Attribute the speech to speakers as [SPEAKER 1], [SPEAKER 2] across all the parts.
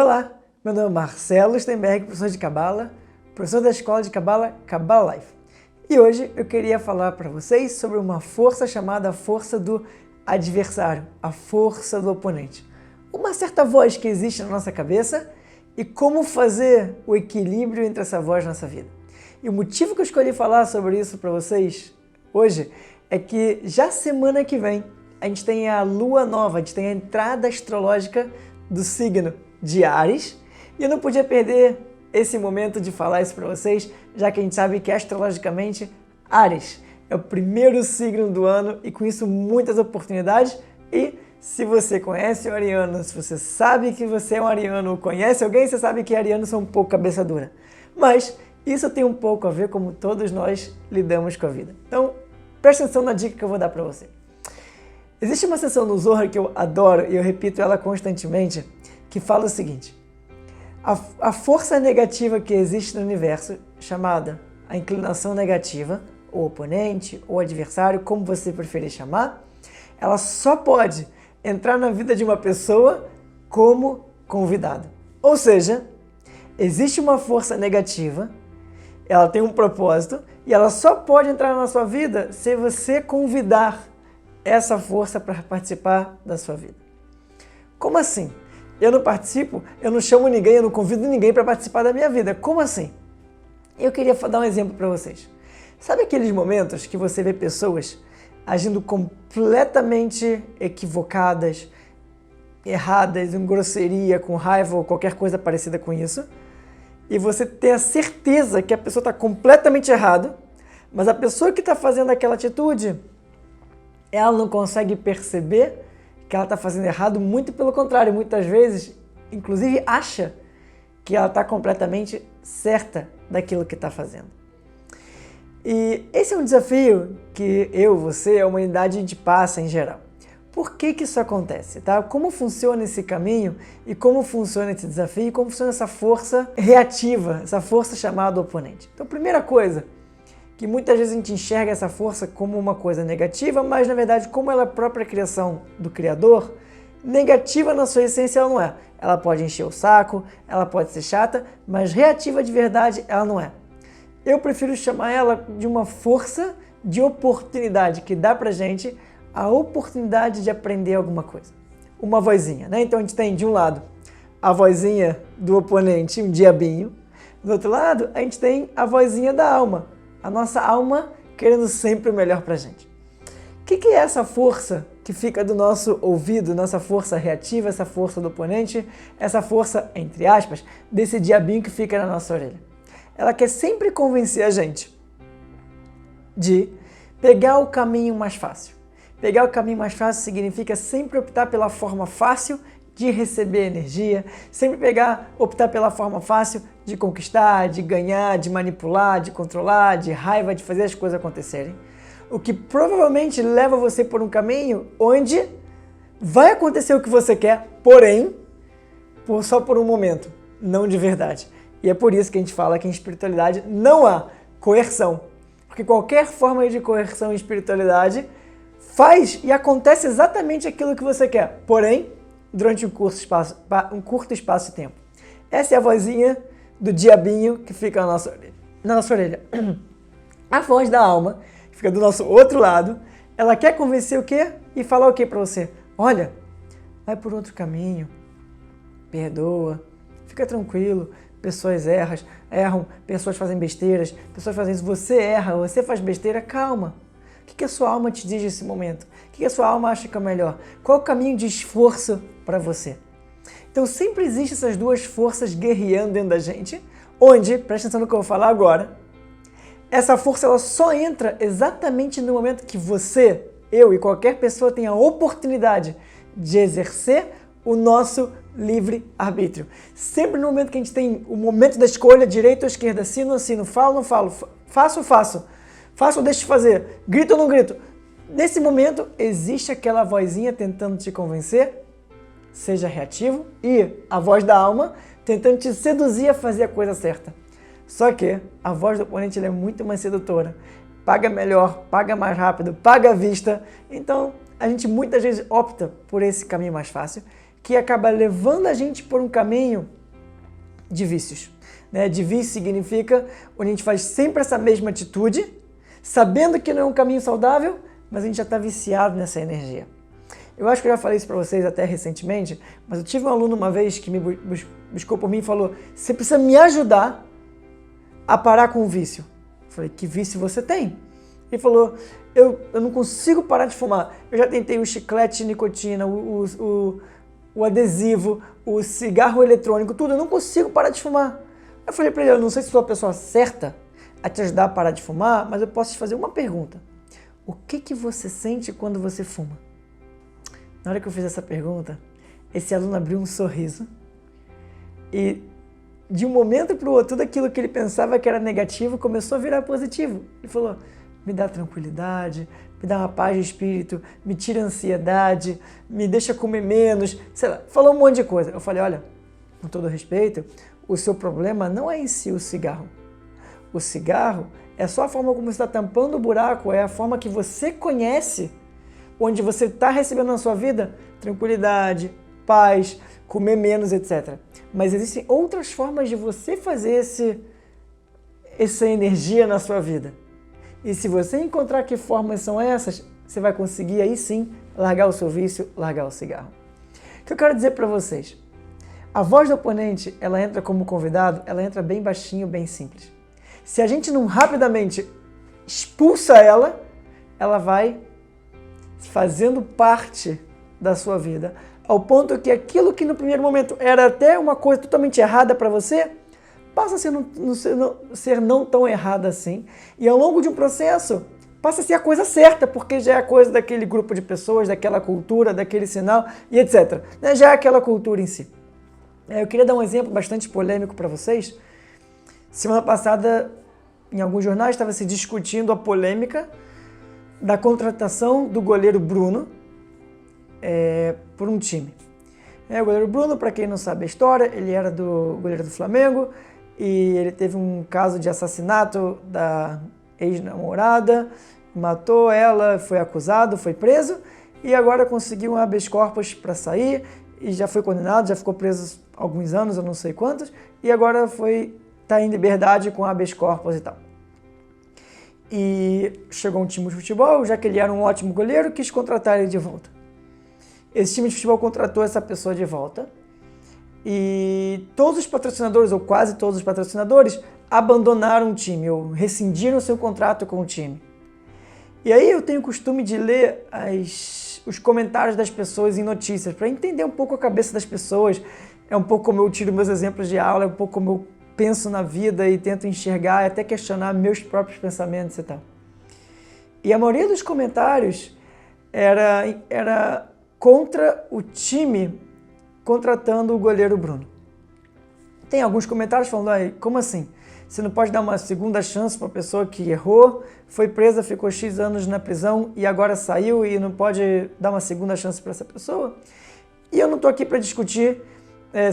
[SPEAKER 1] Olá, meu nome é Marcelo Steinberg, professor de Cabala, professor da escola de Cabala, Cabala Life. E hoje eu queria falar para vocês sobre uma força chamada força do adversário, a força do oponente. Uma certa voz que existe na nossa cabeça e como fazer o equilíbrio entre essa voz na nossa vida. E o motivo que eu escolhi falar sobre isso para vocês hoje é que já semana que vem a gente tem a lua nova, a gente tem a entrada astrológica do signo de Áries, e eu não podia perder esse momento de falar isso para vocês, já que a gente sabe que astrologicamente Áries é o primeiro signo do ano e com isso muitas oportunidades. E se você conhece o ariano, se você sabe que você é um ariano ou conhece alguém, você sabe que arianos são um pouco cabeça dura. Mas isso tem um pouco a ver como todos nós lidamos com a vida. Então, preste atenção na dica que eu vou dar para você. Existe uma seção no Zohar que eu adoro e eu repito ela constantemente, que fala o seguinte: a força negativa que existe no universo, chamada a inclinação negativa, ou oponente, ou adversário, como você preferir chamar, ela só pode entrar na vida de uma pessoa como convidado. Ou seja, existe uma força negativa, ela tem um propósito, e ela só pode entrar na sua vida se você convidar essa força para participar da sua vida. Como assim? Eu não participo, eu não chamo ninguém, eu não convido ninguém para participar da minha vida. Como assim? Eu queria dar um exemplo para vocês. Sabe aqueles momentos que você vê pessoas agindo completamente equivocadas, erradas, em grosseria, com raiva ou qualquer coisa parecida com isso, e você tem a certeza que a pessoa está completamente errada, mas a pessoa que está fazendo aquela atitude, ela não consegue perceber que ela está fazendo errado, muito pelo contrário, muitas vezes, inclusive, acha que ela está completamente certa daquilo que está fazendo. E esse é um desafio que eu, você, a humanidade, a gente passa em geral. Por que isso acontece? Tá? Como funciona esse caminho e como funciona esse desafio e como funciona essa força reativa, essa força chamada oponente? Então, primeira coisa, que muitas vezes a gente enxerga essa força como uma coisa negativa, mas na verdade, como ela é a própria criação do Criador, negativa na sua essência ela não é. Ela pode encher o saco, ela pode ser chata, mas reativa de verdade ela não é. Eu prefiro chamar ela de uma força de oportunidade, que dá pra gente a oportunidade de aprender alguma coisa. Uma vozinha, né? Então a gente tem de um lado a vozinha do oponente, um diabinho, do outro lado a gente tem a vozinha da alma, a nossa alma querendo sempre o melhor pra gente. O que é essa força que fica do nosso ouvido, nossa força reativa, essa força do oponente, essa força, entre aspas, desse diabinho que fica na nossa orelha? Ela quer sempre convencer a gente de pegar o caminho mais fácil. Pegar o caminho mais fácil significa sempre optar pela forma fácil de receber energia, sempre optar pela forma fácil de conquistar, de ganhar, de manipular, de controlar, de raiva, de fazer as coisas acontecerem. O que provavelmente leva você por um caminho onde vai acontecer o que você quer, porém, só por um momento, não de verdade. E é por isso que a gente fala que em espiritualidade não há coerção. Porque qualquer forma de coerção em espiritualidade faz e acontece exatamente aquilo que você quer, porém, durante um curto espaço de tempo. Essa é a vozinha do diabinho que fica na nossa orelha. A voz da alma, que fica do nosso outro lado, ela quer convencer o quê? E falar o quê para você? Olha, vai por outro caminho, perdoa, fica tranquilo, pessoas erram, pessoas fazem besteiras, pessoas fazem isso, você erra, você faz besteira, calma. O que a sua alma te diz nesse momento? O que a sua alma acha que é o melhor? Qual é o caminho de esforço para você? Então sempre existem essas duas forças guerreando dentro da gente, onde, presta atenção no que eu vou falar agora, essa força ela só entra exatamente no momento que você, eu e qualquer pessoa tem a oportunidade de exercer o nosso livre-arbítrio. Sempre no momento que a gente tem o momento da escolha, direita ou esquerda, assino ou assino, falo ou não falo, faço ou faço, faço ou deixo de fazer, grito ou não grito. Nesse momento, existe aquela vozinha tentando te convencer, seja reativo, e a voz da alma tentando te seduzir a fazer a coisa certa. Só que a voz do oponente ela é muito mais sedutora, paga melhor, paga mais rápido, paga à vista. Então, a gente muitas vezes opta por esse caminho mais fácil, que acaba levando a gente por um caminho de vícios. De vício significa onde a gente faz sempre essa mesma atitude, sabendo que não é um caminho saudável, mas a gente já está viciado nessa energia. Eu acho que eu já falei isso para vocês até recentemente, mas eu tive um aluno uma vez que me buscou por mim e falou: você precisa me ajudar a parar com o vício. Eu falei: que vício você tem? Ele falou: eu não consigo parar de fumar. Eu já tentei o chiclete de nicotina, o adesivo, o cigarro eletrônico, tudo. Eu não consigo parar de fumar. Eu falei para ele: eu não sei se sou a pessoa certa a te ajudar a parar de fumar, mas eu posso te fazer uma pergunta. O que você sente quando você fuma? Na hora que eu fiz essa pergunta, esse aluno abriu um sorriso e de um momento para o outro, tudo aquilo que ele pensava que era negativo começou a virar positivo. Ele falou: me dá tranquilidade, me dá uma paz de espírito, me tira a ansiedade, me deixa comer menos, sei lá, falou um monte de coisa. Eu falei: olha, com todo respeito, o seu problema não é em si o cigarro. O cigarro é só a forma como você está tampando o buraco, é a forma que você conhece, onde você está recebendo na sua vida tranquilidade, paz, comer menos, etc. Mas existem outras formas de você fazer essa energia na sua vida. E se você encontrar que formas são essas, você vai conseguir aí sim largar o seu vício, largar o cigarro. O que eu quero dizer para vocês? A voz do oponente, ela entra como convidado, ela entra bem baixinho, bem simples. Se a gente não rapidamente expulsa ela, ela vai fazendo parte da sua vida, ao ponto que aquilo que no primeiro momento era até uma coisa totalmente errada para você, passa a ser não tão errada assim, e ao longo de um processo passa a ser a coisa certa, porque já é a coisa daquele grupo de pessoas, daquela cultura, daquele sinal e etc. Já é aquela cultura em si. Eu queria dar um exemplo bastante polêmico para vocês. Semana passada, em alguns jornais, estava se discutindo a polêmica da contratação do goleiro Bruno por um time. O goleiro Bruno, para quem não sabe a história, ele era goleiro do Flamengo e ele teve um caso de assassinato da ex-namorada, matou ela, foi acusado, foi preso e agora conseguiu um habeas corpus para sair e já foi condenado, já ficou preso alguns anos, eu não sei quantos, e agora está em liberdade com habeas corpus e tal. E chegou um time de futebol, já que ele era um ótimo goleiro, quis contratar ele de volta. Esse time de futebol contratou essa pessoa de volta e todos os patrocinadores, ou quase todos os patrocinadores, abandonaram o time ou rescindiram seu contrato com o time. E aí eu tenho o costume de ler os comentários das pessoas em notícias para entender um pouco a cabeça das pessoas. É um pouco como eu tiro meus exemplos de aula, é um pouco como eu penso na vida e tento enxergar e até questionar meus próprios pensamentos e tal. E a maioria dos comentários era contra o time contratando o goleiro Bruno. Tem alguns comentários falando: como assim? Você não pode dar uma segunda chance para a pessoa que errou, foi presa, ficou X anos na prisão e agora saiu e não pode dar uma segunda chance para essa pessoa? E eu não estou aqui para discutir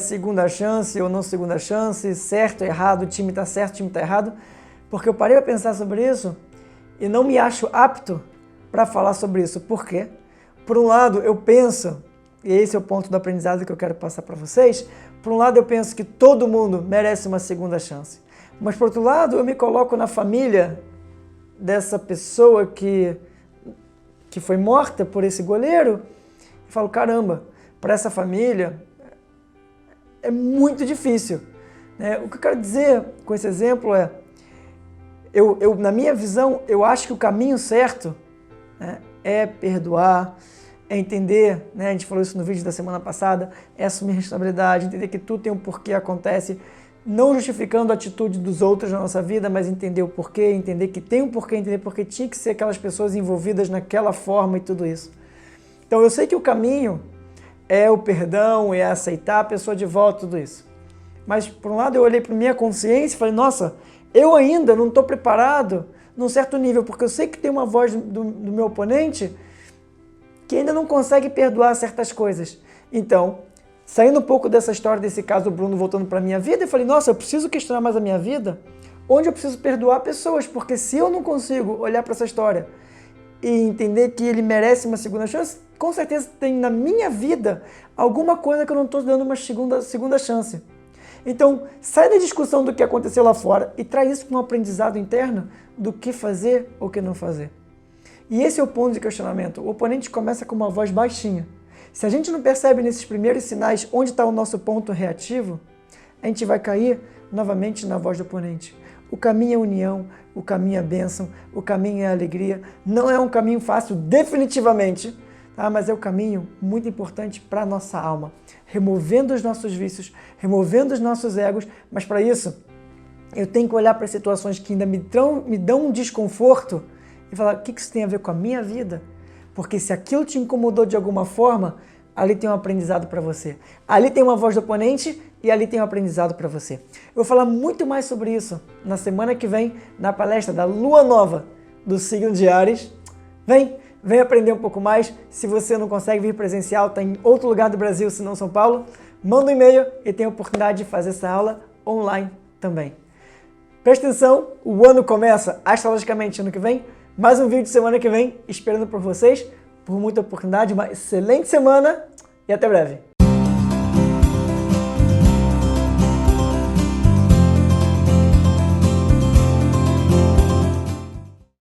[SPEAKER 1] segunda chance ou não segunda chance, certo, errado, o time está certo, o time está errado, porque eu parei para pensar sobre isso e não me acho apto para falar sobre isso. Por quê? Por um lado, eu penso, e esse é o ponto do aprendizado que eu quero passar para vocês, por um lado eu penso que todo mundo merece uma segunda chance, mas por outro lado eu me coloco na família dessa pessoa que foi morta por esse goleiro e falo: caramba, para essa família é muito difícil. O que eu quero dizer com esse exemplo na minha visão, eu acho que o caminho certo é perdoar, é entender, a gente falou isso no vídeo da semana passada, é assumir responsabilidade, entender que tudo tem um porquê acontece, não justificando a atitude dos outros na nossa vida, mas entender o porquê, entender que tem um porquê, entender porque tinha que ser aquelas pessoas envolvidas naquela forma e tudo isso. Então eu sei que o caminho é o perdão, é aceitar a pessoa de volta, tudo isso. Mas, por um lado, eu olhei para minha consciência e falei: nossa, eu ainda não estou preparado num certo nível, porque eu sei que tem uma voz do meu oponente que ainda não consegue perdoar certas coisas. Então, saindo um pouco dessa história, desse caso do Bruno, voltando para a minha vida, eu falei: nossa, eu preciso questionar mais a minha vida, onde eu preciso perdoar pessoas, porque se eu não consigo olhar para essa história e entender que ele merece uma segunda chance, com certeza tem na minha vida alguma coisa que eu não estou dando uma segunda chance. Então, sai da discussão do que aconteceu lá fora e traz isso para um aprendizado interno do que fazer ou que não fazer. E esse é o ponto de questionamento. O oponente começa com uma voz baixinha. Se a gente não percebe nesses primeiros sinais onde está o nosso ponto reativo, a gente vai cair novamente na voz do oponente. O caminho é união, o caminho é bênção, o caminho é alegria. Não é um caminho fácil, definitivamente, tá? Mas é um caminho muito importante para a nossa alma. Removendo os nossos vícios, removendo os nossos egos, mas para isso eu tenho que olhar para as situações que ainda me dão um desconforto e falar, o que isso tem a ver com a minha vida? Porque se aquilo te incomodou de alguma forma, ali tem um aprendizado para você. Ali tem uma voz do oponente e ali tem um aprendizado para você. Eu vou falar muito mais sobre isso na semana que vem, na palestra da Lua Nova do signo de Áries. Vem aprender um pouco mais. Se você não consegue vir presencial, está em outro lugar do Brasil, se não São Paulo, manda um e-mail e tem a oportunidade de fazer essa aula online também. Presta atenção, o ano começa astrologicamente ano que vem. Mais um vídeo semana que vem, esperando por vocês, por muita oportunidade, uma excelente semana e até breve.